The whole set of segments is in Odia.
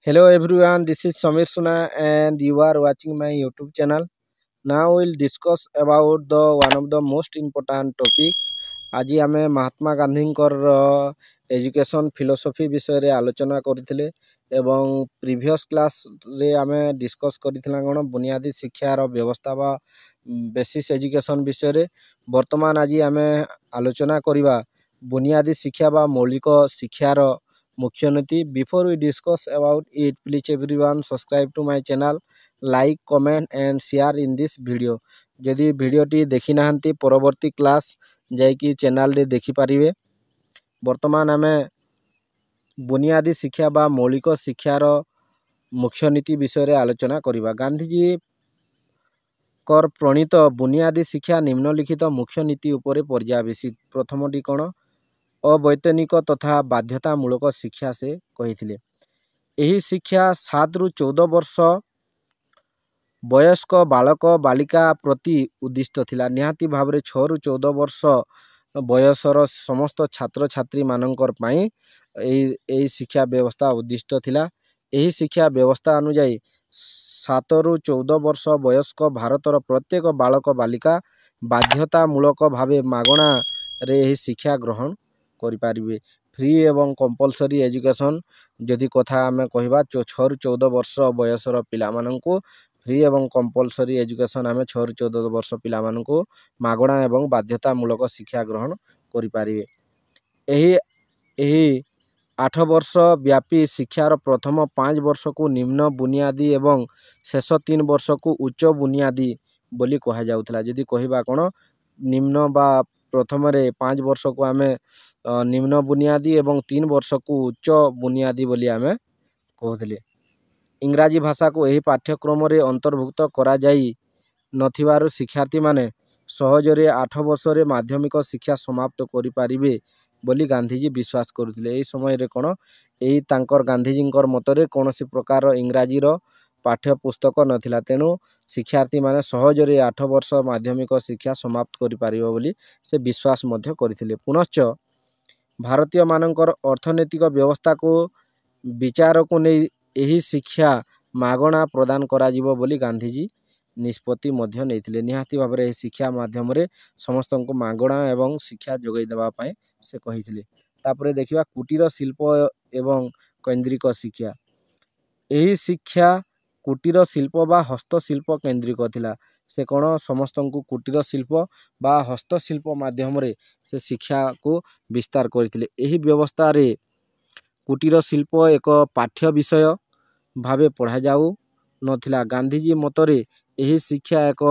Hello everyone, this is Samir Suna and you are watching my YouTube channel. Now we'll discuss about the one of the most important topic. ଆଜି ଆମେ ମହାତ୍ମା ଗାନ୍ଧୀଙ୍କର ଏଜୁକେସନ୍ ଫିଲୋସଫି ବିଷୟରେ ଆଲୋଚନା କରିଥିଲେ ଏବଂ ପ୍ରିଭିୟସ୍ କ୍ଲାସ୍ରେ ଆମେ ଡିସ୍କସ୍ କରିଥିଲା କ'ଣ ବୁନିୟାଦୀ ଶିକ୍ଷାର ବ୍ୟବସ୍ଥା ବା ବେସିସ୍ ଏଜୁକେସନ୍ ବିଷୟରେ। ବର୍ତ୍ତମାନ ଆଜି ଆମେ ଆଲୋଚନା କରିବା ବୁନିୟାଦୀ ଶିକ୍ଷା ବା ମୌଳିକ ଶିକ୍ଷାର ମୁଖ୍ୟ ନୀତି। Before we discuss about it, please everyone subscribe to my channel, like, comment and share in this video। ଯଦି ଭିଡ଼ିଓଟି ଦେଖି ନାହାନ୍ତି ପରବର୍ତ୍ତୀ କ୍ଲାସ୍ ଯାଇକି ଚ୍ୟାନେଲରେ ଦେଖିପାରିବେ। ବର୍ତ୍ତମାନ ଆମେ ବୁନିୟାଦୀ ଶିକ୍ଷା ବା ମୌଳିକ ଶିକ୍ଷାର ମୁଖ୍ୟ ନୀତି ବିଷୟରେ ଆଲୋଚନା କରିବା। ଗାନ୍ଧୀଜୀଙ୍କର ପ୍ରଣୀତ ବୁନିୟାଦୀ ଶିକ୍ଷା ନିମ୍ନଲିଖିତ ମୁଖ୍ୟ ନୀତି ଉପରେ ପର୍ଯ୍ୟବେସିତ। ପ୍ରଥମଟି କ'ଣ? ଅବୈତନିକ ତଥା ବାଧ୍ୟତାମୂଳକ ଶିକ୍ଷା ସେ କହିଥିଲେ। ଏହି ଶିକ୍ଷା 7 ରୁ 14 ବର୍ଷ ବୟସ୍କ ବାଳକ ବାଳିକା ପ୍ରତି ଉଦ୍ଦିଷ୍ଟ ଥିଲା। ନିହାତି ଭାବରେ 6 ରୁ 14 ବର୍ଷ ବୟସର ସମସ୍ତ ଛାତ୍ରଛାତ୍ରୀମାନଙ୍କର ପାଇଁ ଏହି ଶିକ୍ଷା ବ୍ୟବସ୍ଥା ଉଦ୍ଦିଷ୍ଟ ଥିଲା। ଏହି ଶିକ୍ଷା ବ୍ୟବସ୍ଥା ଅନୁଯାୟୀ 7 ରୁ 14 ବର୍ଷ ବୟସ୍କ ଭାରତର ପ୍ରତ୍ୟେକ ବାଳକ ବାଳିକା ବାଧ୍ୟତାମୂଳକ ଭାବେ ମାଗଣାରେ ଏହି ଶିକ୍ଷା ଗ୍ରହଣ କରିପାରିବେ। ଫ୍ରି ଏବଂ କମ୍ପଲସରି ଏଜୁକେସନ୍ ଯଦି କଥା ଆମେ କହିବା 6 ରୁ 14 ବର୍ଷ ବୟସର ପିଲାମାନଙ୍କୁ ଫ୍ରି ଏବଂ କମ୍ପଲସରି ଏଜୁକେସନ୍ ଆମେ 6 ରୁ 14 ବର୍ଷ ପିଲାମାନଙ୍କୁ ମାଗଣା ଏବଂ ବାଧ୍ୟତାମୂଳକ ଶିକ୍ଷା ଗ୍ରହଣ କରିପାରିବେ। ଏହି 8 ବର୍ଷ ବ୍ୟାପୀ ଶିକ୍ଷାର ପ୍ରଥମ 5 ବର୍ଷକୁ ନିମ୍ନ ବୁନିୟାଦୀ ଏବଂ ଶେଷ 3 ବର୍ଷକୁ ଉଚ୍ଚ ବୁନିୟାଦୀ ବୋଲି କୁହାଯାଉଥିଲା। ଯଦି କହିବା କ'ଣ ନିମ୍ନ ବା ପ୍ରଥମରେ 5 ବର୍ଷକୁ ଆମେ ନିମ୍ନ ବୁନିୟାଦୀ ଏବଂ 3 ବର୍ଷକୁ ଉଚ୍ଚ ବୁନିୟାଦୀ ବୋଲି ଆମେ କହୁଥିଲେ। ଇଂରାଜୀ ଭାଷାକୁ ଏହି ପାଠ୍ୟକ୍ରମରେ ଅନ୍ତର୍ଭୁକ୍ତ କରାଯାଇ ନଥିବାରୁ ଶିକ୍ଷାର୍ଥୀମାନେ ସହଜରେ 8 ବର୍ଷରେ ମାଧ୍ୟମିକ ଶିକ୍ଷା ସମାପ୍ତ କରିପାରିବେ ବୋଲି ଗାନ୍ଧୀଜୀ ବିଶ୍ୱାସ କରୁଥିଲେ। ଏହି ସମୟରେ କ'ଣ ଏହି ତାଙ୍କର ଗାନ୍ଧୀଜୀଙ୍କର ମତରେ କୌଣସି ପ୍ରକାର ଇଂରାଜୀର ପାଠ୍ୟପୁସ୍ତକ ନଥିଲା, ତେଣୁ ଶିକ୍ଷାର୍ଥୀମାନେ ସହଜରେ 8 ବର୍ଷ ମାଧ୍ୟମିକ ଶିକ୍ଷା ସମାପ୍ତ କରିପାରିବ ବୋଲି ସେ ବିଶ୍ୱାସ ମଧ୍ୟ କରିଥିଲେ। ପୁନଶ୍ଚ ଭାରତୀୟମାନଙ୍କର ଅର୍ଥନୈତିକ ବ୍ୟବସ୍ଥାକୁ ବିଚାରକୁ ନେଇ ଏହି ଶିକ୍ଷା ମାଗଣା ପ୍ରଦାନ କରାଯିବ ବୋଲି ଗାନ୍ଧୀଜୀ ନିଷ୍ପତ୍ତି ମଧ୍ୟ ନେଇଥିଲେ। ନିହାତି ଭାବରେ ଏହି ଶିକ୍ଷା ମାଧ୍ୟମରେ ସମସ୍ତଙ୍କୁ ମାଗଣା ଏବଂ ଶିକ୍ଷା ଯୋଗାଇ ଦେବା ପାଇଁ ସେ କହିଥିଲେ। ତାପରେ ଦେଖିବା କୁଟୀର ଶିଳ୍ପ ଏବଂ କୈନ୍ଦ୍ରିକ ଶିକ୍ଷା। ଏହି ଶିକ୍ଷା କୁଟୀର ଶିଳ୍ପ ବା ହସ୍ତଶିଳ୍ପ କେନ୍ଦ୍ରିକ ଥିଲା। ସେ କ'ଣ ସମସ୍ତଙ୍କୁ କୁଟୀର ଶିଳ୍ପ ବା ହସ୍ତଶିଳ୍ପ ମାଧ୍ୟମରେ ସେ ଶିକ୍ଷାକୁ ବିସ୍ତାର କରିଥିଲେ। ଏହି ବ୍ୟବସ୍ଥାରେ କୁଟୀର ଶିଳ୍ପ ଏକ ପାଠ୍ୟ ବିଷୟ ଭାବେ ପଢ଼ାଯାଉ ନଥିଲା। ଗାନ୍ଧୀଜୀ ମତରେ ଏହି ଶିକ୍ଷା ଏକ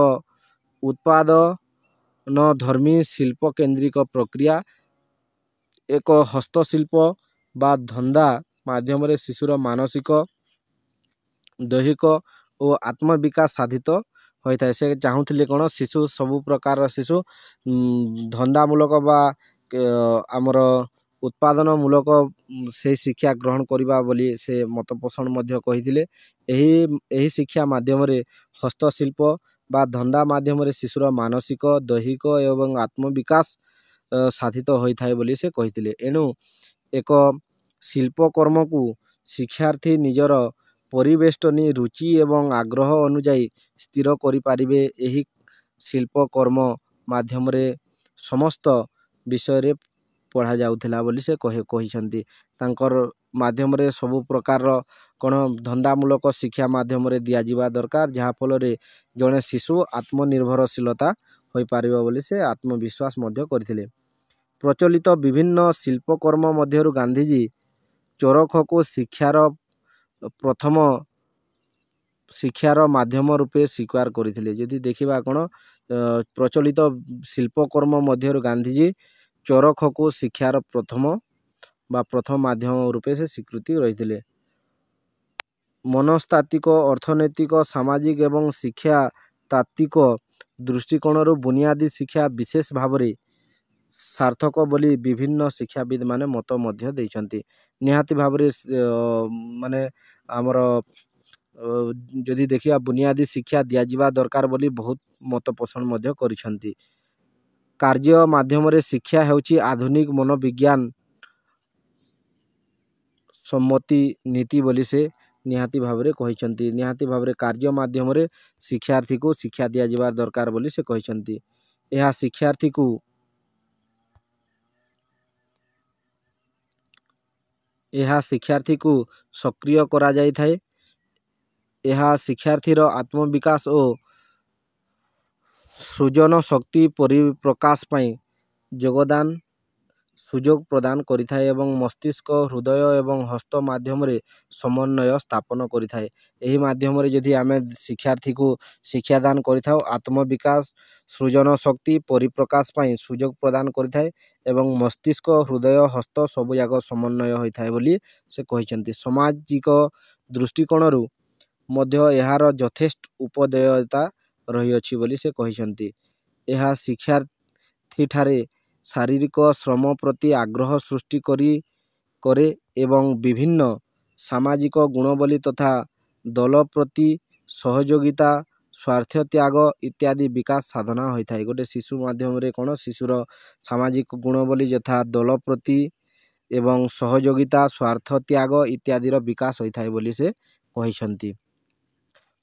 ଉତ୍ପାଦନଧର୍ମୀ ଶିଳ୍ପ କେନ୍ଦ୍ରିକ ପ୍ରକ୍ରିୟା। ଏକ ହସ୍ତଶିଳ୍ପ ବା ଧନ୍ଦା ମାଧ୍ୟମରେ ଶିଶୁର ମାନସିକ, ଦୈହିକ ଓ ଆତ୍ମବିକାଶ ସାଧିତ ହୋଇଥାଏ। ସେ ଚାହୁଁଥିଲେ କ'ଣ ଶିଶୁ ସବୁ ପ୍ରକାରର ଶିଶୁ ଧନ୍ଦାମୂଳକ ବା ଆମର ଉତ୍ପାଦନମୂଳକ ସେହି ଶିକ୍ଷା ଗ୍ରହଣ କରିବା ବୋଲି ସେ ମତ ପୋଷଣ ମଧ୍ୟ କହିଥିଲେ। ଏହି ଶିକ୍ଷା ମାଧ୍ୟମରେ ହସ୍ତଶିଳ୍ପ ବା ଧନ୍ଦା ମାଧ୍ୟମରେ ଶିଶୁର ମାନସିକ, ଦୈହିକ ଏବଂ ଆତ୍ମବିକାଶ ସାଧିତ ହୋଇଥାଏ ବୋଲି ସେ କହିଥିଲେ। ଏଣୁ ଏକ ଶିଳ୍ପକର୍ମକୁ ଶିକ୍ଷାର୍ଥୀ ନିଜର ପରିବେଷ୍ଟନୀ, ରୁଚି ଏବଂ ଆଗ୍ରହ ଅନୁଯାୟୀ ସ୍ଥିର କରିପାରିବେ। ଏହି ଶିଳ୍ପକର୍ମ ମାଧ୍ୟମରେ ସମସ୍ତ ବିଷୟରେ ପଢ଼ାଯାଉଥିଲା ବୋଲି ସେ କହିଛନ୍ତି। ତାଙ୍କର ମାଧ୍ୟମରେ ସବୁ ପ୍ରକାରର କ'ଣ ଧନ୍ଦାମୂଳକ ଶିକ୍ଷା ମାଧ୍ୟମରେ ଦିଆଯିବା ଦରକାର, ଯାହାଫଳରେ ଜଣେ ଶିଶୁ ଆତ୍ମନିର୍ଭରଶୀଳତା ହୋଇପାରିବ ବୋଲି ସେ ଆତ୍ମବିଶ୍ୱାସ ମଧ୍ୟ କରିଥିଲେ। ପ୍ରଚଳିତ ବିଭିନ୍ନ ଶିଳ୍ପକର୍ମ ମଧ୍ୟରୁ ଗାନ୍ଧୀଜୀ ଚରଖକୁ ଶିକ୍ଷାର ମାଧ୍ୟମ ରୂପେ ସ୍ୱୀକାର କରିଥିଲେ। ଯଦି ଦେଖିବା କ'ଣ ପ୍ରଚଳିତ ଶିଳ୍ପକର୍ମ ମଧ୍ୟରୁ ଗାନ୍ଧୀଜୀ ଚରଖକୁ ଶିକ୍ଷାର ପ୍ରଥମ ମାଧ୍ୟମ ରୂପେ ସେ ସ୍ୱୀକୃତି ରହିଥିଲେ। ମନସ୍ତାତ୍ତ୍ୱିକ, ଅର୍ଥନୈତିକ, ସାମାଜିକ ଏବଂ ଶିକ୍ଷାତାତ୍ତ୍ୱିକ ଦୃଷ୍ଟିକୋଣରୁ ବୁନିୟାଦୀ ଶିକ୍ଷା ବିଶେଷ ଭାବରେ ସାର୍ଥକ ବୋଲି ବିଭିନ୍ନ ଶିକ୍ଷାବିତମାନେ ମତ ମଧ୍ୟ ଦେଇଛନ୍ତି। ନିହାତି ଭାବରେ ମାନେ ଆମର ଯଦି ଦେଖିବା ବୁନିୟାଦୀ ଶିକ୍ଷା ଦିଆଯିବା ଦରକାର ବୋଲି ବହୁତ ମତ ପୋଷଣ ମଧ୍ୟ କରିଛନ୍ତି। କାର୍ଯ୍ୟ ମାଧ୍ୟମରେ ଶିକ୍ଷା ହେଉଛି ଆଧୁନିକ ମନୋବିଜ୍ଞାନ ସମ୍ମତି ନୀତି ବୋଲି ସେ निहाती भावरे कहिसंती। निहाती भावरे कार्य माध्यम रे शिक्षार्थी को शिक्षा दिया जिबार दरकार बोली से कहिसंती। यह शिक्षार्थी को सक्रिय करा जाई थाए। यह शिक्षार्थीर आत्मविकास और सृजन शक्ति परिप्रकाश पाई योगदान सुजोग प्रदान करिथाए एवं मस्तिष्क हृदय एवं हस्त माध्यम रे समन्वय स्थापन करिथाए। एही माध्यम रे यदि आमे शिक्षार्थी को शिक्षादान करिथाओ आत्मविकास सृजन शक्ति परिप्रकाश पाई सुजोग प्रदान करिथाए एवं मस्तिष्क हृदय हस्त सबु जाक समन्वय होइथाए बोली से कहिसंती। सामाजिक दृष्टिकोणरू मध्य एहार यथेष्ट उपदेयता रही अछि बोली से कहिसंती। यह शिक्षार्थी ठारे शारीरिक श्रम प्रति आग्रह सृष्टि करे एवं विभिन्न सामाजिक गुणबली तथा दल प्रति सहयोगिता स्वार्थ त्याग इत्यादि विकास साधना होता है। गोटे शिशु माध्यम रे कौन शिशुर सामाजिक गुणबली यथा दल प्रति एवं सहयोगिता स्वार्थ त्याग इत्यादि विकास होता है बोली से कहिसंती।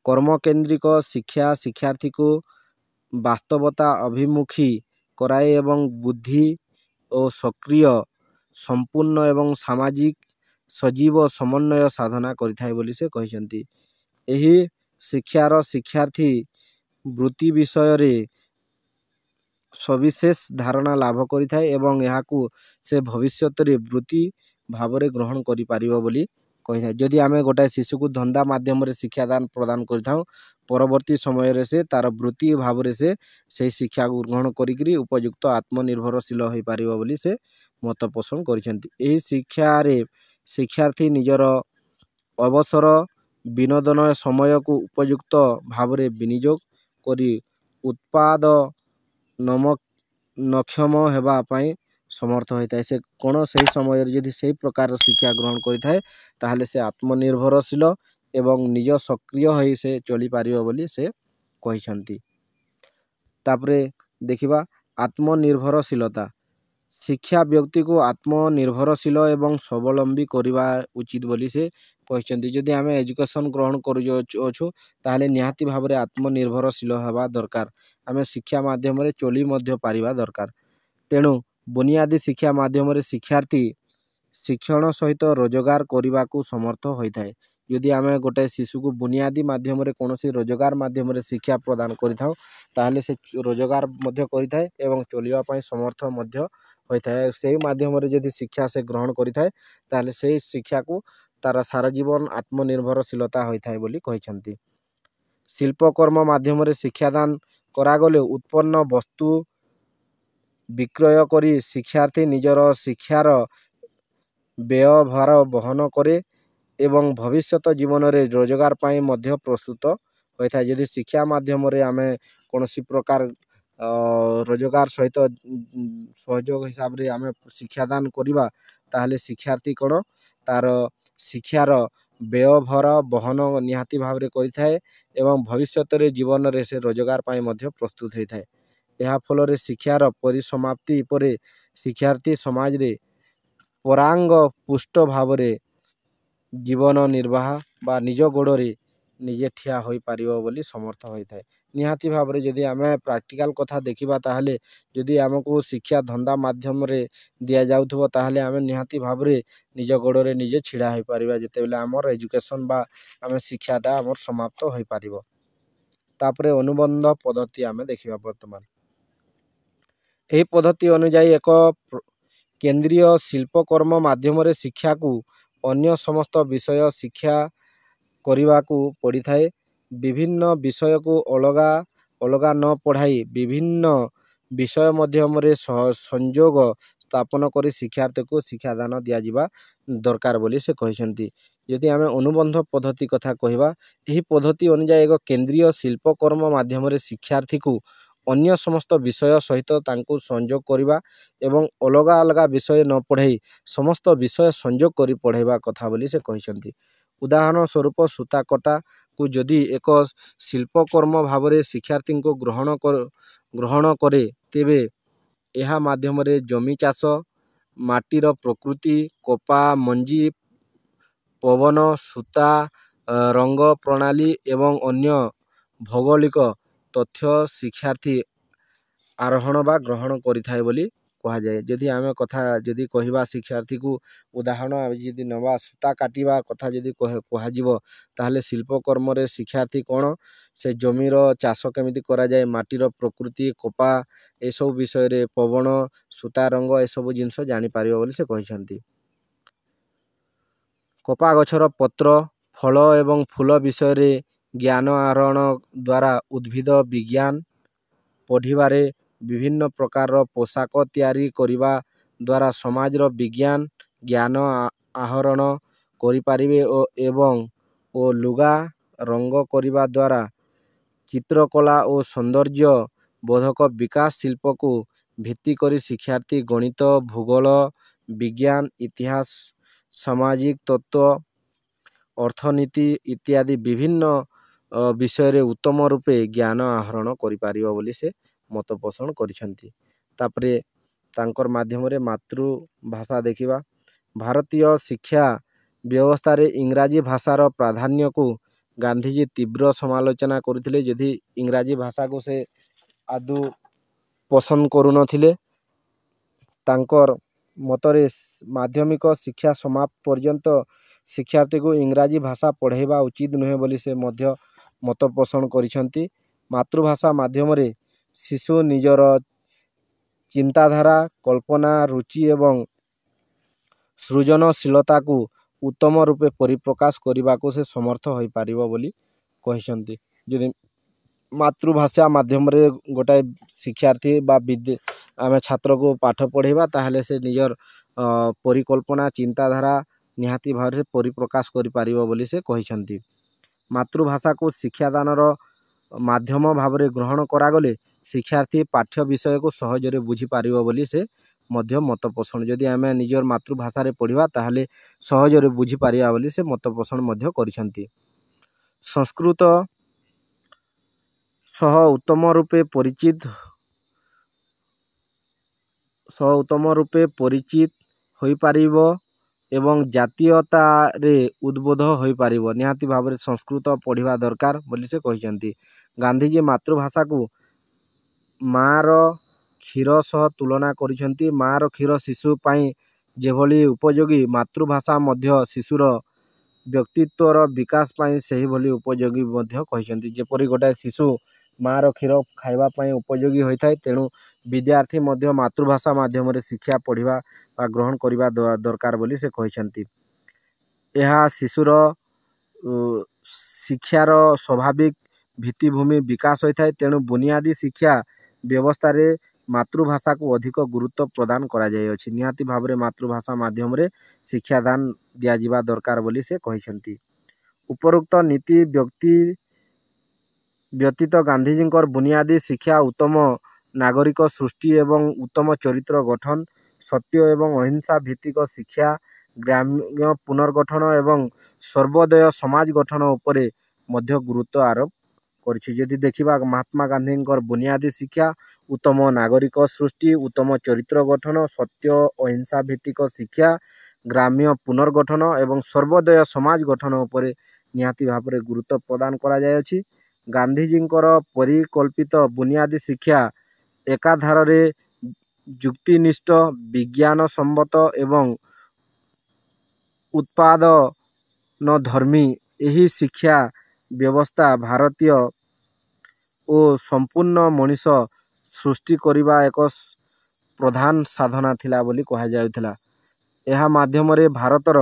कर्म केंद्रिक शिक्षा शिक्षार्थी को वास्तवता अभिमुखी कराए एवं बुद्धि और सक्रिय संपूर्ण एवं सामाजिक सजीव समन्वय साधना करिथाए बोली से कहिसंती। एही शिक्षार शिक्षार्थी वृत्ति विषय रे सविशेष धारणा लाभ करिथाए एवं याकू से भविष्यत रे वृत्ति भाव रे ग्रहण करि पारिबो बोली कहिथाए। जदि आमे गोटाए शिशु को धंदा माध्यम रे शिक्षादान प्रदान करिथाउ परवर्ती समय रे से तार वृत्ति भाव रे से शिक्षा को ग्रहण करिकरी उपयुक्त आत्मनिर्भरशील होई पारिबो बोली से मत पोषण करिसंती। एही शिक्षा रे शिक्षार्थी निजर अवसर विनोदन समय को उपयुक्त भाव रे विनियोग करी उत्पाद नक्षम हेबा पाई समर्थ होता है। से कौन सही समय यदि सही प्रकार शिक्षा ग्रहण करिथाए ताहले से आत्मनिर्भरशील एवं निज सक्रिय होई से चली पारिबो बोली से कहिसंती। तापरे देखिबा आत्मनिर्भरशीलता शिक्षा व्यक्ति को आत्मनिर्भरशील एवं स्वावलंबी करवा उचित बोली से कहिसंती। जदि आमे एजुकेशन ग्रहण करूछु ताहले निहाती भाव रे आत्मनिर्भरशील हेबा दरकार। आमे शिक्षा माध्यम रे चली मध्य पारिबा दरकार। तेणु बुनियादी शिक्षा माध्यम रे शिक्षार्थी शिक्षण सहित रोजगार करने को समर्थ होता है। यदि आमे गोटे शिशु को बुनियादी माध्यम रे कोनोसी रोजगार माध्यम रे शिक्षा प्रदान करिथाउ ताहले से रोजगार मध्य करिथाए एवं चलिबा पई समर्थ मध्य होता है। सेही माध्यम रे यदि शिक्षा से ग्रहण करिथाए ताहले सेही शिक्षा को तारा सारा जीवन आत्मनिर्भरशीलता होता है बोली कहिसंती। शिल्पकर्म माध्यम रे शिक्षादान करागले उत्पन्न वस्तु विक्रय करी शिक्षार्थी निजर शिक्षार व्ययभार बहन करे एवं भविष्यत जीवन रे रोजगार पाई मध्य प्रस्तुत होता है। यदि शिक्षा माध्यम रे आमे कोनोसी प्रकार रोजगार सहित सहयोग हिसाब रे आमे शिक्षादान करिबा ताहले शिक्षार्थी कोन तार शिक्षार व्ययभार बहन निहाती भाव रे करिथाए एवं भविष्यत रे जीवन रे से रोजगार पाई मध्य प्रस्तुत होता है। यह फल रे शिक्षार परिसमाप्ति परे शिक्षार्थी समाज रे परांग पुष्ट भाव रे जीवन निर्वाह बा निज गोड़े निजे ठिया होई पारिबो बोली समर्थ होता है। निहाती भाव रे जदि आमे प्रैक्टिकल कथा देखिबा ताहले जदि हमको शिक्षा धंदा माध्यम रे दिया जाउथबो ताहले आमे निहाती भाव रे निज गोड़े निजे छिड़ा होई पारिबा जेते बेले हमर एजुकेशन बा आमे शिक्षाटा हमर समाप्त होई पारिबो। तापरे अनुबंध पद्धति आमे देखिबा वर्तमान एही पद्धति अनुसार एक केंद्रीय शिल्पकर्म माध्यम रे शिक्षा को अन्य समस्त विषय शिक्षा करने को पड़ी थाए। विभिन्न विषय को अलगा अलगा न पढ़ाई विभिन्न विषय माध्यम रे संयोग स्थापन कर शिक्षार्थी को शिक्षादान दिया जिबा दरकार बोली से कहिसंती। यदि आमे अनुबंध पद्धति कथा कहबा एही पद्धति अनुसार एक केंद्रीय शिल्पकर्म माध्यम रे शिक्षार्थी को अन्य समस्त विषय सहित तांको संयोग करिबा एवं अलगा अलगा विषय न पढ़ाई समस्त विषय संयोग करी पढ़ाइबा कथा बोली से कहिसंती। उदाहरण स्वरूप सूता कटा को जदि एक शिल्पकर्म भाव रे शिक्षार्थी को ग्रहण करे तेबे यह माध्यम रे जमी चाष माटीर प्रकृति कपा मंजी पवन सूता ରଙ୍ଗ ପ୍ରଣାଳୀ ଏବଂ ଅନ୍ୟ ଭୌଗୋଳିକ ତଥ୍ୟ ଶିକ୍ଷାର୍ଥୀ ଆରୋହଣ ବା ଗ୍ରହଣ କରିଥାଏ ବୋଲି କୁହାଯାଏ। ଯଦି ଆମେ ଯଦି କହିବା ଶିକ୍ଷାର୍ଥୀକୁ ଉଦାହରଣ ଆମେ ଯଦି ନେବା ସୂତା କାଟିବା କଥା ଯଦି କୁହାଯିବ ତାହେଲେ ଶିଳ୍ପକର୍ମରେ ଶିକ୍ଷାର୍ଥୀ କ'ଣ ସେ ଜମିର ଚାଷ କେମିତି କରାଯାଏ, ମାଟିର ପ୍ରକୃତି, କପା ଏସବୁ ବିଷୟରେ, ପବନ, ସୂତା ରଙ୍ଗ ଏସବୁ ଜିନିଷ ଜାଣିପାରିବ ବୋଲି ସେ କହିଛନ୍ତି। କପା ଗଛର ପତ୍ର, ଫଳ ଏବଂ ଫୁଲ ବିଷୟରେ ଜ୍ଞାନ ଆହରଣ ଦ୍ୱାରା ଉଦ୍ଭିଦ ବିଜ୍ଞାନ ପଢ଼ିବାରେ, ବିଭିନ୍ନ ପ୍ରକାରର ପୋଷାକ ତିଆରି କରିବା ଦ୍ୱାରା ସମାଜର ବିଜ୍ଞାନ ଜ୍ଞାନ ଆହରଣ କରିପାରିବେ ଓ ଲୁଗା ରଙ୍ଗ କରିବା ଦ୍ୱାରା ଚିତ୍ରକଳା ଓ ସୌନ୍ଦର୍ଯ୍ୟ ବୋଧକ ବିକାଶ ଶିଳ୍ପକୁ ଭିତ୍ତି କରି ଶିକ୍ଷାର୍ଥୀ ଗଣିତ, ଭୂଗୋଳ, ବିଜ୍ଞାନ, ଇତିହାସ, ସାମାଜିକ ତତ୍ତ୍ୱ, ଅର୍ଥନୀତି ଇତ୍ୟାଦି ବିଭିନ୍ନ ବିଷୟରେ ଉତ୍ତମ ରୂପେ ଜ୍ଞାନ ଆହରଣ କରିପାରିବ ବୋଲି ସେ ମତ ପୋଷଣ କରିଛନ୍ତି। ତାପରେ ତାଙ୍କର ମାଧ୍ୟମରେ ମାତୃଭାଷା ଦେଖିବା। ଭାରତୀୟ ଶିକ୍ଷା ବ୍ୟବସ୍ଥାରେ ଇଂରାଜୀ ଭାଷାର ପ୍ରାଧାନ୍ୟକୁ ଗାନ୍ଧିଜୀ ତୀବ୍ର ସମାଲୋଚନା କରୁଥିଲେ। ଯଦି ଇଂରାଜୀ ଭାଷାକୁ ସେ ଆଦୌ ପସନ୍ଦ କରୁନଥିଲେ। ତାଙ୍କର ମତରେ ମାଧ୍ୟମିକ ଶିକ୍ଷା ସମାପ୍ତ ପର୍ଯ୍ୟନ୍ତ ଶିକ୍ଷାର୍ଥୀକୁ ଇଂରାଜୀ ଭାଷା ପଢ଼ାଇବା ଉଚିତ ନୁହେଁ ବୋଲି ସେ ମଧ୍ୟ ମତ ପୋଷଣ କରିଛନ୍ତି। ମାତୃଭାଷା ମାଧ୍ୟମରେ ଶିଶୁ ନିଜର ଚିନ୍ତାଧାରା, କଳ୍ପନା, ରୁଚି ଏବଂ ସୃଜନଶୀଳତାକୁ ଉତ୍ତମ ରୂପେ ପରିପ୍ରକାଶ କରିବାକୁ ସେ ସମର୍ଥ ହୋଇପାରିବ ବୋଲି କହିଛନ୍ତି। ଯଦି ମାତୃଭାଷା ମାଧ୍ୟମରେ ଗୋଟାଏ ଶିକ୍ଷାର୍ଥୀ ବା ଆମେ ଛାତ୍ରକୁ ପାଠ ପଢ଼ାଇବା ତାହେଲେ ସେ ନିଜର ପରିକଳ୍ପନା, ଚିନ୍ତାଧାରା ନିହାତି ଭାବରେ ପରିପ୍ରକାଶ କରିପାରିବ ବୋଲି ସେ କହିଛନ୍ତି। ମାତୃଭାଷାକୁ ଶିକ୍ଷାଦାନର ମାଧ୍ୟମ ଭାବରେ ଗ୍ରହଣ କରାଗଲେ ଶିକ୍ଷାର୍ଥୀ ପାଠ୍ୟ ବିଷୟକୁ ସହଜରେ ବୁଝିପାରିବ ବୋଲି ସେ ମଧ୍ୟ ମତ ପୋଷଣ। ଯଦି ଆମେ ନିଜର ମାତୃଭାଷାରେ ପଢ଼ିବା ତାହେଲେ ସହଜରେ ବୁଝିପାରିବା ବୋଲି ସେ ମତ ପୋଷଣ ମଧ୍ୟ କରିଛନ୍ତି। ସଂସ୍କୃତ ସହ ଉତ୍ତମ ରୂପେ ପରିଚିତ ହୋଇପାରିବ ଏବଂ ଜାତୀୟତାରେ ଉଦ୍ବୁଦ୍ଧ ହୋଇପାରିବ। ନିହାତି ଭାବରେ ସଂସ୍କୃତ ପଢ଼ିବା ଦରକାର ବୋଲି ସେ କହିଛନ୍ତି। ଗାନ୍ଧିଜୀ ମାତୃଭାଷାକୁ ମାଆର କ୍ଷୀର ସହ ତୁଳନା କରିଛନ୍ତି। ମାଆର କ୍ଷୀର ଶିଶୁ ପାଇଁ ଯେଭଳି ଉପଯୋଗୀ, ମାତୃଭାଷା ମଧ୍ୟ ଶିଶୁର ବ୍ୟକ୍ତିତ୍ୱର ବିକାଶ ପାଇଁ ସେହିଭଳି ଉପଯୋଗୀ ମଧ୍ୟ କହିଛନ୍ତି। ଯେପରି ଗୋଟାଏ ଶିଶୁ ମାଆର କ୍ଷୀର ଖାଇବା ପାଇଁ ଉପଯୋଗୀ ହୋଇଥାଏ, ତେଣୁ ବିଦ୍ୟାର୍ଥୀ ମଧ୍ୟ ମାତୃଭାଷା ମାଧ୍ୟମରେ ଶିକ୍ଷା ପଢ଼ିବା ବା ଗ୍ରହଣ କରିବା ଦରକାର ବୋଲି ସେ କହିଛନ୍ତି। ଏହା ଶିଶୁର ଶିକ୍ଷାର ସ୍ୱାଭାବିକ ଭିତ୍ତିଭୂମି ବିକାଶ ହୋଇଥାଏ। ତେଣୁ ବୁନିୟାଦୀ ଶିକ୍ଷା ବ୍ୟବସ୍ଥାରେ ମାତୃଭାଷାକୁ ଅଧିକ ଗୁରୁତ୍ୱ ପ୍ରଦାନ କରାଯାଇଅଛି। ନିହାତି ଭାବରେ ମାତୃଭାଷା ମାଧ୍ୟମରେ ଶିକ୍ଷାଦାନ ଦିଆଯିବା ଦରକାର ବୋଲି ସେ କହିଛନ୍ତି। ଉପରୋକ୍ତ ନୀତି ବ୍ୟତୀତ ଗାନ୍ଧିଜୀଙ୍କର ବୁନିୟାଦୀ ଶିକ୍ଷା ଉତ୍ତମ ନାଗରିକ ସୃଷ୍ଟି ଏବଂ ଉତ୍ତମ ଚରିତ୍ର ଗଠନ, ସତ୍ୟ ଏବଂ ଅହିଂସା ଭିତ୍ତିକ ଶିକ୍ଷା, ଗ୍ରାମ୍ୟ ପୁନର୍ଗଠନ ଏବଂ ସର୍ବୋଦୟ ସମାଜ ଗଠନ ଉପରେ ମଧ୍ୟ ଗୁରୁତ୍ୱ ଆରୋପ କରିଛି। ଯଦି ଦେଖିବା ମହାତ୍ମା ଗାନ୍ଧୀଙ୍କର ବୁନିୟାଦୀ ଶିକ୍ଷା ଉତ୍ତମ ନାଗରିକ ସୃଷ୍ଟି, ଉତ୍ତମ ଚରିତ୍ର ଗଠନ, ସତ୍ୟ ଅହିଂସା ଭିତ୍ତିକ ଶିକ୍ଷା, ଗ୍ରାମ୍ୟ ପୁନର୍ଗଠନ ଏବଂ ସର୍ବୋଦୟ ସମାଜ ଗଠନ ଉପରେ ନିହାତି ଭାବରେ ଗୁରୁତ୍ୱ ପ୍ରଦାନ କରାଯାଇଅଛି। ଗାନ୍ଧିଜୀଙ୍କର ପରିକଳ୍ପିତ ବୁନିୟାଦୀ ଶିକ୍ଷା ଏକାଧାରରେ ଯୁକ୍ତିନିଷ୍ଠ, ବିଜ୍ଞାନସମ୍ମତ ଏବଂ ଉତ୍ପାଦନଧର୍ମୀ। ଏହି ଶିକ୍ଷା ବ୍ୟବସ୍ଥା ଭାରତୀୟ ଓ ସମ୍ପୂର୍ଣ୍ଣ ମଣିଷ ସୃଷ୍ଟି କରିବା ଏକ ପ୍ରଧାନ ସାଧନା ଥିଲା ବୋଲି କୁହାଯାଉଥିଲା। ଏହା ମାଧ୍ୟମରେ ଭାରତର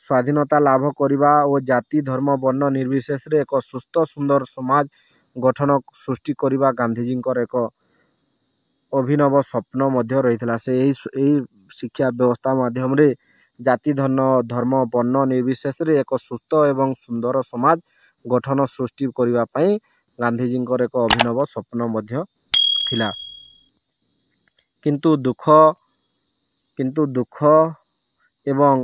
ସ୍ୱାଧୀନତା ଲାଭ କରିବା ଓ ଜାତି, ଧର୍ମ, ବର୍ଣ୍ଣ ନିର୍ବିଶେଷରେ ଏକ ସୁସ୍ଥ ସୁନ୍ଦର ସମାଜ ଗଠନ ସୃଷ୍ଟି କରିବା ଗାନ୍ଧିଜୀଙ୍କର ଏକ ଅଭିନବ ସ୍ୱପ୍ନ ମଧ୍ୟ ରହିଥିଲା। ସେ ଏହି ଶିକ୍ଷା ବ୍ୟବସ୍ଥା ମାଧ୍ୟମରେ ଜାତି, ଧର୍ମ, ବର୍ଣ୍ଣ ନିର୍ବିଶେଷରେ ଏକ ସୁସ୍ଥ ଏବଂ ସୁନ୍ଦର ସମାଜ ଗଠନ ସୃଷ୍ଟି କରିବା ପାଇଁ ଗାନ୍ଧିଜୀଙ୍କର ଏକ ଅଭିନବ ସ୍ୱପ୍ନ ମଧ୍ୟ ଥିଲା। କିନ୍ତୁ ଦୁଃଖ ଏବଂ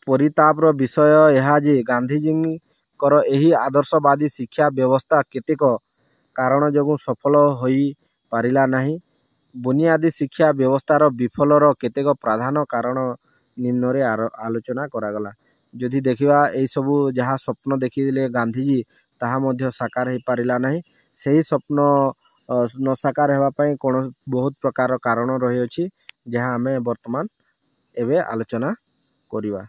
ପରିତାପର ବିଷୟ ଏହା ଯେ ଗାନ୍ଧିଜୀଙ୍କର ଏହି ଆଦର୍ଶବାଦୀ ଶିକ୍ଷା ବ୍ୟବସ୍ଥା କେତେକ କାରଣ ଯୋଗୁଁ ସଫଳ ହୋଇପାରିଲା ନାହିଁ। ବୁନିୟାଦୀ ଶିକ୍ଷା ବ୍ୟବସ୍ଥାର ବିଫଳର କେତେକ ପ୍ରଧାନ କାରଣ ନିମ୍ନରେ ଆଲୋଚନା କରାଗଲା। ଯଦି ଦେଖିବା ଏଇସବୁ ଯାହା ସ୍ୱପ୍ନ ଦେଖିଥିଲେ ଗାନ୍ଧୀଜୀ ତାହା ମଧ୍ୟ ସାକାର ହୋଇପାରିଲା ନାହିଁ। ସେହି ସ୍ୱପ୍ନ ନ ସାକାର ହେବା ପାଇଁ ବହୁତ ପ୍ରକାର କାରଣ ରହିଅଛି, ଯାହା ଆମେ ବର୍ତ୍ତମାନ ଏବେ ଆଲୋଚନା କରିବା।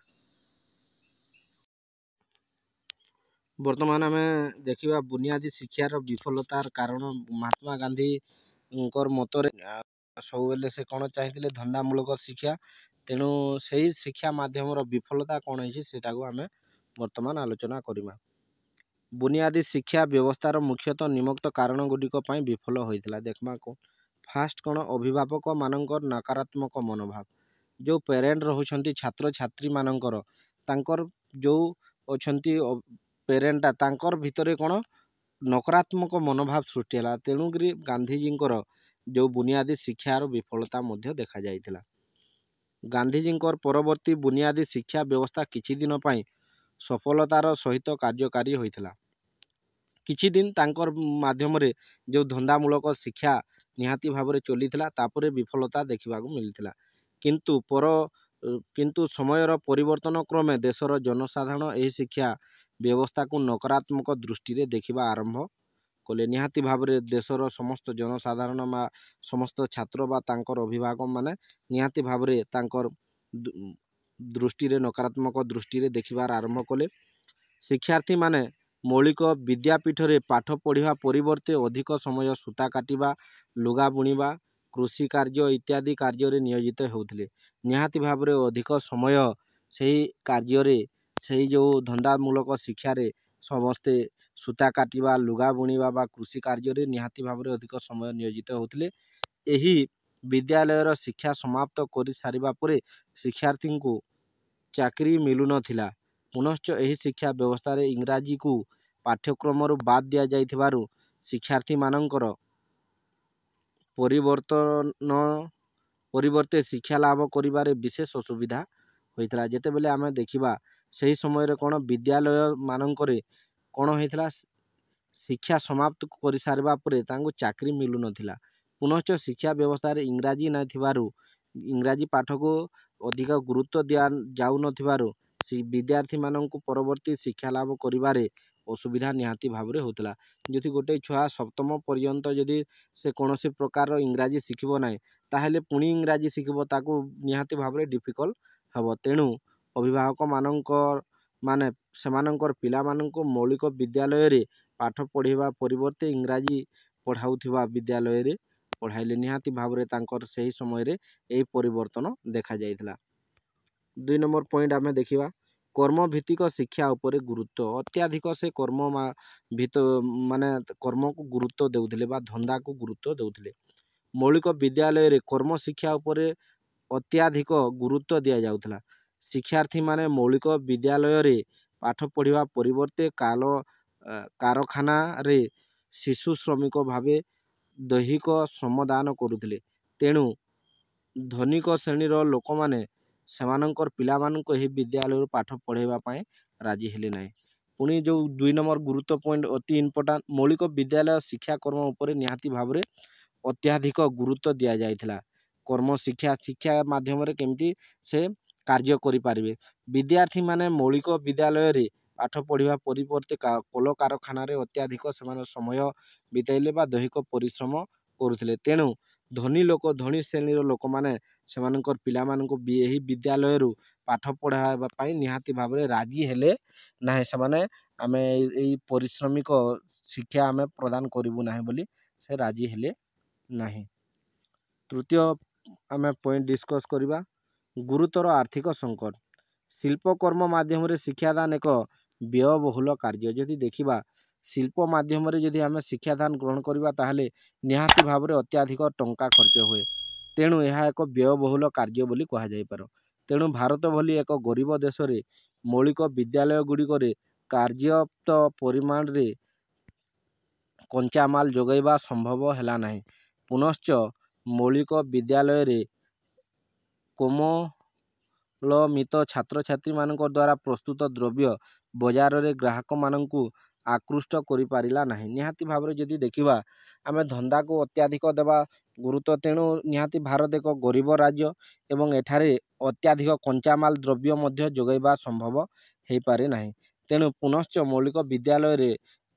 ବର୍ତ୍ତମାନ ଆମେ ଦେଖିବା ବୁନିୟାଦୀ ଶିକ୍ଷାର ବିଫଲତାର କାରଣ। ମହାତ୍ମା ଗାନ୍ଧୀଙ୍କର ମତରେ ସବୁବେଳେ ସେ କ'ଣ ଚାହିଁଥିଲେ, ଧନ୍ଦାମୂଳକ ଶିକ୍ଷା। ତେଣୁ ସେହି ଶିକ୍ଷା ମାଧ୍ୟମର ବିଫଲତା କ'ଣ ହେଇଛି ସେଇଟାକୁ ଆମେ ବର୍ତ୍ତମାନ ଆଲୋଚନା କରିବା। ବୁନିୟାଦୀ ଶିକ୍ଷା ବ୍ୟବସ୍ଥାର ମୁଖ୍ୟତଃ ନିମ୍ନୋକ୍ତ କାରଣ ଗୁଡ଼ିକ ପାଇଁ ବିଫଳ ହୋଇଥିଲା। ଦେଖବା ଫାଷ୍ଟ କ'ଣ, ଅଭିଭାବକମାନଙ୍କର ନକାରାତ୍ମକ ମନୋଭାବ। ଯେଉଁ ପ୍ୟାରେଣ୍ଟ ରହୁଛନ୍ତି ଛାତ୍ରଛାତ୍ରୀମାନଙ୍କର, ତାଙ୍କର ଯେଉଁ ଅଛନ୍ତି ପ୍ୟାରେଣ୍ଟଟା, ତାଙ୍କର ଭିତରେ କ'ଣ ନକାରାତ୍ମକ ମନୋଭାବ ସୃଷ୍ଟି ହେଲା। ତେଣୁକରି ଗାନ୍ଧୀଜୀଙ୍କର ଯେଉଁ ବୁନିୟାଦୀ ଶିକ୍ଷାର ବିଫଳତା ମଧ୍ୟ ଦେଖାଯାଇଥିଲା। ଗାନ୍ଧୀଜୀଙ୍କର ପରବର୍ତ୍ତୀ ବୁନିୟାଦୀ ଶିକ୍ଷା ବ୍ୟବସ୍ଥା କିଛି ଦିନ ପାଇଁ ସଫଳତାର ସହିତ କାର୍ଯ୍ୟକାରୀ ହୋଇଥିଲା। କିଛି ଦିନ ତାଙ୍କର ମାଧ୍ୟମରେ ଯେଉଁ ଧନ୍ଦାମୂଳକ ଶିକ୍ଷା ନିହାତି ଭାବରେ ଚଲିଥିଲା, ତାପରେ ବିଫଳତା ଦେଖିବାକୁ ମିଳିଥିଲା। କିନ୍ତୁ ସମୟର ପରିବର୍ତ୍ତନ କ୍ରମେ ଦେଶର ଜନସାଧାରଣ ଏହି ଶିକ୍ଷା ବ୍ୟବସ୍ଥାକୁ ନକାରାତ୍ମକ ଦୃଷ୍ଟିରେ ଦେଖିବା ଆରମ୍ଭ କଲେ। ନିହାତି ଭାବରେ ଦେଶର ସମସ୍ତ ଜନସାଧାରଣ ବା ସମସ୍ତ ଛାତ୍ର ବା ତାଙ୍କର ଅଭିଭାବକମାନେ ନିହାତି ଭାବରେ ତାଙ୍କର ଦୃଷ୍ଟିରେ ନକାରାତ୍ମକ ଦୃଷ୍ଟିରେ ଦେଖିବାର ଆରମ୍ଭ କଲେ। ଶିକ୍ଷାର୍ଥୀମାନେ ମୌଳିକ ବିଦ୍ୟାପୀଠରେ ପାଠ ପଢ଼ିବା ପରିବର୍ତ୍ତେ ଅଧିକ ସମୟ ସୂତା କାଟିବା, ଲୁଗା ବୁଣିବା, କୃଷି କାର୍ଯ୍ୟ ଇତ୍ୟାଦି କାର୍ଯ୍ୟରେ ନିୟୋଜିତ ହେଉଥିଲେ। ନିହାତି ଭାବରେ ଅଧିକ ସମୟ ସେହି କାର୍ଯ୍ୟରେ, ସେହି ଯେଉଁ ଧନ୍ଦାମୂଳକ ଶିକ୍ଷାରେ ସମସ୍ତେ ସୂତା କାଟିବା, ଲୁଗା ବୁଣିବା ବା କୃଷି କାର୍ଯ୍ୟରେ ନିହାତି ଭାବରେ ଅଧିକ ସମୟ ନିୟୋଜିତ ହେଉଥିଲେ। ଏହି ବିଦ୍ୟାଳୟର ଶିକ୍ଷା ସମାପ୍ତ କରିସାରିବା ପରେ ଶିକ୍ଷାର୍ଥୀଙ୍କୁ ଚାକିରି ମିଳୁନଥିଲା। ପୁନଶ୍ଚ ଏହି ଶିକ୍ଷା ବ୍ୟବସ୍ଥାରେ ଇଂରାଜୀକୁ ପାଠ୍ୟକ୍ରମରୁ ବାଦ ଦିଆଯାଇଥିବାରୁ ଶିକ୍ଷାର୍ଥୀମାନଙ୍କର ପରିବର୍ତ୍ତେ ଶିକ୍ଷା ଲାଭ କରିବାରେ ବିଶେଷ ଅସୁବିଧା ହୋଇଥିଲା। ଯେତେବେଳେ ଆମେ ଦେଖିବା ସେହି ସମୟରେ କ'ଣ ବିଦ୍ୟାଳୟମାନଙ୍କରେ କ'ଣ ହୋଇଥିଲା, ଶିକ୍ଷା ସମାପ୍ତ କରିସାରିବା ପରେ ତାଙ୍କୁ ଚାକିରି ମିଳୁନଥିଲା। ପୁନଶ୍ଚ ଶିକ୍ଷା ବ୍ୟବସ୍ଥାରେ ଇଂରାଜୀ ନାହିଁ ଥିବାରୁ, ଇଂରାଜୀ ପାଠକୁ ଅଧିକ ଗୁରୁତ୍ୱ ଦିଆଯାଉନଥିବାରୁ ବିଦ୍ୟାର୍ଥୀମାନଙ୍କୁ ପରବର୍ତ୍ତୀ ଶିକ୍ଷା ଲାଭ କରିବାରେ ଅସୁବିଧା ନିହାତି ଭାବରେ ହେଉଥିଲା। ଯଦି ଗୋଟେ ଛୁଆ ସପ୍ତମ ପର୍ଯ୍ୟନ୍ତ ଯଦି ସେ କୌଣସି ପ୍ରକାର ଇଂରାଜୀ ଶିଖିବ ନାହିଁ, ତାହେଲେ ପୁଣି ଇଂରାଜୀ ଶିଖିବ, ତାକୁ ନିହାତି ଭାବରେ ଡିଫିକଲ୍ଟ ହେବ। ତେଣୁ ଅଭିଭାବକମାନେ ସେମାନଙ୍କର ପିଲାମାନଙ୍କୁ ମୌଳିକ ବିଦ୍ୟାଳୟରେ ପାଠ ପଢ଼ିବା ପରିବର୍ତ୍ତେ ଇଂରାଜୀ ପଢ଼ାଉଥିବା ବିଦ୍ୟାଳୟରେ ପଢ଼ାଇଲେ। ନିହାତି ଭାବରେ ତାଙ୍କର ସେହି ସମୟରେ ଏହି ପରିବର୍ତ୍ତନ ଦେଖାଯାଇଥିଲା। 2 ନମ୍ବର ପଏଣ୍ଟ ଆମେ ଦେଖିବା, କର୍ମଭିତ୍ତିକ ଶିକ୍ଷା ଉପରେ ଗୁରୁତ୍ୱ। ଅତ୍ୟାଧିକ ସେ କର୍ମକୁ ଗୁରୁତ୍ୱ ଦେଉଥିଲେ ବା ଧନ୍ଦାକୁ ଗୁରୁତ୍ୱ ଦେଉଥିଲେ। ମୌଳିକ ବିଦ୍ୟାଳୟରେ କର୍ମ ଶିକ୍ଷା ଉପରେ ଅତ୍ୟାଧିକ ଗୁରୁତ୍ୱ ଦିଆଯାଉଥିଲା। ଶିକ୍ଷାର୍ଥୀମାନେ ମୌଳିକ ବିଦ୍ୟାଳୟରେ ପାଠ ପଢ଼ିବା ପରିବର୍ତ୍ତେ କାରଖାନାରେ ଶିଶୁ ଶ୍ରମିକ ଭାବେ ଦୈହିକ ଶ୍ରମଦାନ କରୁଥିଲେ। ତେଣୁ ଧନିକ ଶ୍ରେଣୀର ଲୋକମାନେ ସେମାନଙ୍କର ପିଲାମାନଙ୍କୁ ଏହି ବିଦ୍ୟାଳୟରୁ ପାଠ ପଢ଼ାଇବା ପାଇଁ ରାଜି ହେଲେ ନାହିଁ। ପୁଣି ଯେଉଁ 2 ନମ୍ବର ଗୁରୁତ୍ୱ ପଏଣ୍ଟ ଅତି ଇମ୍ପୋର୍ଟାଣ୍ଟ, ମୌଳିକ ବିଦ୍ୟାଳୟ ଶିକ୍ଷାକର୍ମ ଉପରେ ନିହାତି ଭାବରେ ଅତ୍ୟାଧିକ ଗୁରୁତ୍ୱ ଦିଆଯାଇଥିଲା। କର୍ମ ଶିକ୍ଷା ମାଧ୍ୟମରେ କେମିତି ସେ କାର୍ଯ୍ୟ କରିପାରିବେ। ବିଦ୍ୟାର୍ଥୀମାନେ ମୌଳିକ ବିଦ୍ୟାଳୟରେ ପାଠ ପଢ଼ିବା ପରିବର୍ତ୍ତେ କଳକାରଖାନାରେ ଅତ୍ୟାଧିକ ସେମାନେ ସମୟ ବିତାଇଲେ ବା ଦୈହିକ ପରିଶ୍ରମ କରୁଥିଲେ। ତେଣୁ ଧନୀ ଶ୍ରେଣୀର ଲୋକମାନେ ସେମାନଙ୍କର ପିଲାମାନଙ୍କୁ ଏହି ବିଦ୍ୟାଳୟରୁ ପାଠ ପଢ଼ାଇବା ପାଇଁ ନିହାତି ଭାବରେ ରାଜି ହେଲେ ନାହିଁ। ସେମାନେ ଆମେ ଏଇ ପରିଶ୍ରମିକ ଶିକ୍ଷା ଆମେ ପ୍ରଦାନ କରିବୁ ନାହିଁ ବୋଲି ସେ ରାଜି ହେଲେ ନାହିଁ। ତୃତୀୟ ଆମେ ପଏଣ୍ଟ ଡିସ୍କସ୍ କରିବା, ଗୁରୁତର ଆର୍ଥିକ ସଙ୍କଟ। ଶିଳ୍ପକର୍ମ ମାଧ୍ୟମରେ ଶିକ୍ଷାଦାନ ଏକ ବ୍ୟୟବହୁଳ କାର୍ଯ୍ୟ। ଯଦି ଦେଖିବା ଶିଳ୍ପ ମାଧ୍ୟମରେ ଯଦି ଆମେ ଶିକ୍ଷାଦାନ ଗ୍ରହଣ କରିବା, ତାହେଲେ ନିହାତି ଭାବରେ ଅତ୍ୟାଧିକ ଟଙ୍କା ଖର୍ଚ୍ଚ ହୁଏ। ତେଣୁ ଏହା ଏକ ବ୍ୟୟବହୁଳ କାର୍ଯ୍ୟ ବୋଲି କୁହାଯାଇପାରେ। ତେଣୁ ଭାରତ ଭଳି ଏକ ଗରିବ ଦେଶରେ ମୌଳିକ ବିଦ୍ୟାଳୟ ଗୁଡ଼ିକରେ ପର୍ଯ୍ୟାପ୍ତ ପରିମାଣରେ କଞ୍ଚାମାଲ ଯୋଗାଇବା ସମ୍ଭବ ହେଲା ନାହିଁ। ପୁନଶ୍ଚ ମୌଳିକ ବିଦ୍ୟାଳୟରେ କୋମଳମିତ ଛାତ୍ରଛାତ୍ରୀମାନଙ୍କ ଦ୍ୱାରା ପ୍ରସ୍ତୁତ ଦ୍ରବ୍ୟ ବଜାରରେ ଗ୍ରାହକମାନଙ୍କୁ ଆକୃଷ୍ଟ କରିପାରିଲା ନାହିଁ। ନିହାତି ଭାବରେ ଯଦି ଦେଖିବା ଆମେ ଧନ୍ଦାକୁ ଅତ୍ୟାଧିକ ଦେବା ଗୁରୁତ୍ୱ, ତେଣୁ ନିହାତି ଭାରତ ଏକ ଗରିବ ରାଜ୍ୟ ଏବଂ ଏଠାରେ ଅତ୍ୟାଧିକ କଞ୍ଚାମାଲ ଦ୍ରବ୍ୟ ମଧ୍ୟ ଯୋଗାଇବା ସମ୍ଭବ ହେଇପାରେ ନାହିଁ। ତେଣୁ ପୁନଶ୍ଚ ମୌଳିକ ବିଦ୍ୟାଳୟରେ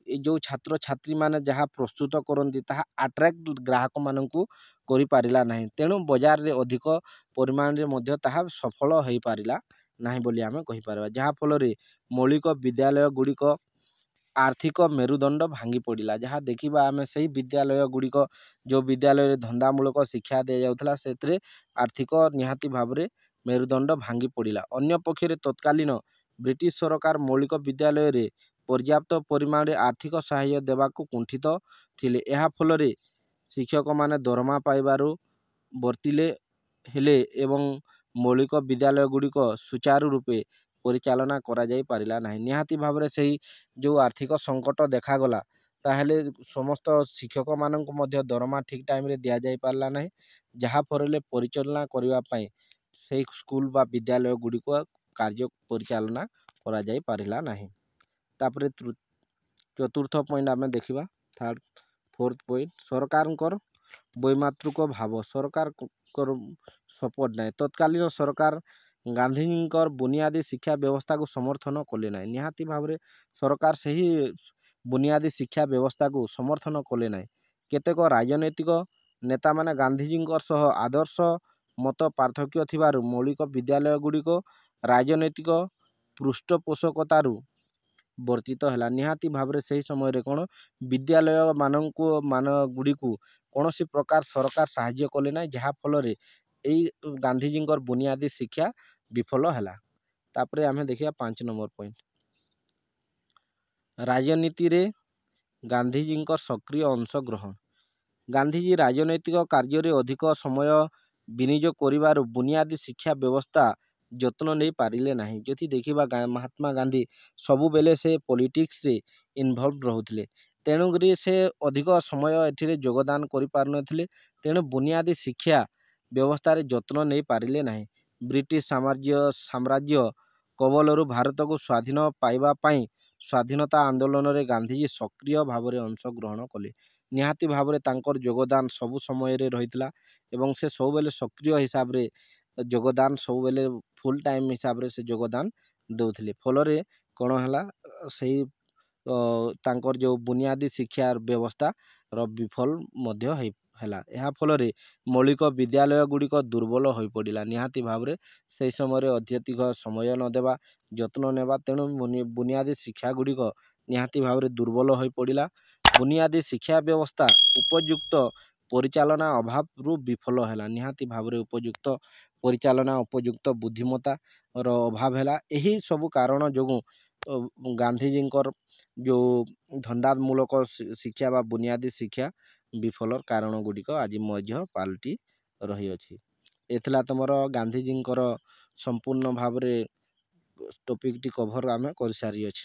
ଏ ଯେଉଁ ଛାତ୍ରଛାତ୍ରୀମାନେ ଯାହା ପ୍ରସ୍ତୁତ କରନ୍ତି ତାହା ଆଟ୍ରାକ୍ଟ ଗ୍ରାହକମାନଙ୍କୁ କରିପାରିଲା ନାହିଁ। ତେଣୁ ବଜାରରେ ଅଧିକ ପରିମାଣରେ ମଧ୍ୟ ତାହା ସଫଳ ହୋଇପାରିଲା ନାହିଁ ବୋଲି ଆମେ କହିପାରିବା। ଯାହାଫଳରେ ମୌଳିକ ବିଦ୍ୟାଳୟ ଗୁଡ଼ିକ ଆର୍ଥିକ ମେରୁଦଣ୍ଡ ଭାଙ୍ଗି ପଡ଼ିଲା। ଯାହା ଦେଖିବା ଆମେ ସେହି ବିଦ୍ୟାଳୟ ଗୁଡ଼ିକ ଯେଉଁ ବିଦ୍ୟାଳୟରେ ଧନ୍ଦାମୂଳକ ଶିକ୍ଷା ଦିଆଯାଉଥିଲା ସେଥିରେ ଆର୍ଥିକ ନିହାତି ଭାବରେ ମେରୁଦଣ୍ଡ ଭାଙ୍ଗି ପଡ଼ିଲା। ଅନ୍ୟପକ୍ଷରେ ତତ୍କାଳୀନ ବ୍ରିଟିଶ ସରକାର ମୌଳିକ ବିଦ୍ୟାଳୟରେ ପର୍ଯ୍ୟାପ୍ତ ପରିମାଣରେ ଆର୍ଥିକ ସାହାଯ୍ୟ ଦେବାକୁ କୁଣ୍ଠିତ ଥିଲେ। ଏହା ଫଳରେ ଶିକ୍ଷକମାନେ ଦରମା ପାଇବାରୁ ବର୍ତ୍ତିଲେ ହେଲେ ଏବଂ ମୌଳିକ ବିଦ୍ୟାଳୟ ଗୁଡ଼ିକ ସୁଚାରୁ ରୂପେ ପରିଚାଳନା କରାଯାଇ ପାରିଲା ନାହିଁ। ନିହାତି ଭାବରେ ସେହି ଯେଉଁ ଆର୍ଥିକ ସଙ୍କଟ ଦେଖାଗଲା, ତାହେଲେ ସମସ୍ତ ଶିକ୍ଷକମାନଙ୍କୁ ମଧ୍ୟ ଦରମା ଠିକ୍ ଟାଇମ୍ରେ ଦିଆଯାଇ ପାରିଲା ନାହିଁ। ଯାହାଫଳରେ ପରିଚାଳନା କରିବା ପାଇଁ ସେହି ସ୍କୁଲ ବା ବିଦ୍ୟାଳୟ ଗୁଡ଼ିକ କାର୍ଯ୍ୟ ପରିଚାଳନା କରାଯାଇ ପାରିଲା ନାହିଁ। ତାପରେ ଚତୁର୍ଥ ପଏଣ୍ଟ ଆମେ ଦେଖିବା, ଫୋର୍ଥ ପଏଣ୍ଟ, ସରକାରଙ୍କର ବୈମାତୃକ ଭାବ। ସରକାରଙ୍କର ସପୋର୍ଟ ନାହିଁ। ତତ୍କାଳୀନ ସରକାର ଗାନ୍ଧୀଜୀଙ୍କର ବୁନିୟାଦୀ ଶିକ୍ଷା ବ୍ୟବସ୍ଥାକୁ ସମର୍ଥନ କଲେ ନାହିଁ। ନିହାତି ଭାବରେ ସରକାର ସେହି ବୁନିୟାଦୀ ଶିକ୍ଷା ବ୍ୟବସ୍ଥାକୁ ସମର୍ଥନ କଲେ ନାହିଁ। କେତେକ ରାଜନୈତିକ ନେତାମାନେ ଗାନ୍ଧୀଜୀଙ୍କ ସହ ଆଦର୍ଶ ମତ ପାର୍ଥକ୍ୟ ଥିବାରୁ ମୌଳିକ ବିଦ୍ୟାଳୟ ଗୁଡ଼ିକ ରାଜନୈତିକ ପୃଷ୍ଠପୋଷକତାରୁ ବର୍ତ୍ତିତ ହେଲା। ନିହାତି ଭାବରେ ସେହି ସମୟରେ କ'ଣ ବିଦ୍ୟାଳୟ ଗୁଡ଼ିକୁ କୌଣସି ପ୍ରକାର ସରକାର ସାହାଯ୍ୟ କଲେ ନାହିଁ, ଯାହାଫଳରେ ଏଇ ଗାନ୍ଧୀଜୀଙ୍କର ବୁନିୟାଦୀ ଶିକ୍ଷା ବିଫଳ ହେଲା। ତାପରେ ଆମେ ଦେଖିବା 5 ନମ୍ବର ପଏଣ୍ଟ, ରାଜନୀତିରେ ଗାନ୍ଧୀଜୀଙ୍କ ସକ୍ରିୟ ଅଂଶଗ୍ରହଣ। ଗାନ୍ଧୀଜୀ ରାଜନୈତିକ କାର୍ଯ୍ୟରେ ଅଧିକ ସମୟ ବିନିଯୋଗ କରିବାରୁ ବୁନିୟାଦୀ ଶିକ୍ଷା ବ୍ୟବସ୍ଥା ଯତ୍ନ ନେଇ ପାରିଲେ ନାହିଁ। ଯଦି ଦେଖିବା ମହାତ୍ମା ଗାନ୍ଧୀ ସବୁବେଳେ ସେ ପଲିଟିକ୍ସରେ ଇନଭଲ୍ଭ ରହୁଥିଲେ, ତେଣୁକରି ସେ ଅଧିକ ସମୟ ଏଥିରେ ଯୋଗଦାନ କରିପାରୁନଥିଲେ। ତେଣୁ ବୁନିୟାଦୀ ଶିକ୍ଷା ବ୍ୟବସ୍ଥାରେ ଯତ୍ନ ନେଇ ପାରିଲେ ନାହିଁ। ବ୍ରିଟିଶ ସାମ୍ରାଜ୍ୟ କବଳରୁ ଭାରତକୁ ସ୍ୱାଧୀନ ପାଇବା ପାଇଁ ସ୍ୱାଧୀନତା ଆନ୍ଦୋଳନରେ ଗାନ୍ଧୀଜୀ ସକ୍ରିୟ ଭାବରେ ଅଂଶଗ୍ରହଣ କଲେ। ନିହାତି ଭାବରେ ତାଙ୍କର ଯୋଗଦାନ ସବୁ ସମୟରେ ରହିଥିଲା ଏବଂ ସେ ସବୁବେଳେ ସକ୍ରିୟ ହିସାବରେ ଯୋଗଦାନ, ସବୁବେଳେ ଫୁଲ୍ ଟାଇମ୍ ହିସାବରେ ସେ ଯୋଗଦାନ ଦେଉଥିଲେ। ଫଳରେ କ'ଣ ହେଲା, ସେହି ତାଙ୍କର ଯେଉଁ ବୁନିୟାଦୀ ଶିକ୍ଷା ବ୍ୟବସ୍ଥାର ବିଫଳ ମଧ୍ୟ ହେଲା। ଏହା ଫଳରେ ମୌଳିକ ବିଦ୍ୟାଳୟ ଗୁଡ଼ିକ ଦୁର୍ବଳ ହୋଇପଡ଼ିଲା। ନିହାତି ଭାବରେ ସେହି ସମୟରେ ଅତ୍ୟଧିକ ସମୟ ନ ଦେବା, ଯତ୍ନ ନେବା, ତେଣୁ ବୁନିୟାଦୀ ଶିକ୍ଷା ଗୁଡ଼ିକ ନିହାତି ଭାବରେ ଦୁର୍ବଳ ହୋଇପଡ଼ିଲା। ବୁନିୟାଦୀ ଶିକ୍ଷା ବ୍ୟବସ୍ଥା ଉପଯୁକ୍ତ ପରିଚାଳନା ଅଭାବରୁ ବିଫଳ ହେଲା। ନିହାତି ଭାବରେ ଉପଯୁକ୍ତ ପରିଚାଳନା, ଉପଯୁକ୍ତ ବୁଦ୍ଧିମତାର ଅଭାବ ହେଲା। ଏହି ସବୁ କାରଣ ଯୋଗୁଁ ଗାନ୍ଧୀଜୀଙ୍କର ଯେଉଁ ଧନ୍ଦାମୂଳକ ଶିକ୍ଷା ବା ବୁନିୟାଦୀ ଶିକ୍ଷା ବିଫଳର କାରଣ ଗୁଡ଼ିକ ଆଜି ମଧ୍ୟ ପାଲଟି ରହିଅଛି। ଏ ଥିଲା ତୁମର ଗାନ୍ଧୀଜୀଙ୍କର ସମ୍ପୂର୍ଣ୍ଣ ଭାବରେ ଟପିକଟି କଭର ଆମେ କରିସାରିଅଛୁ।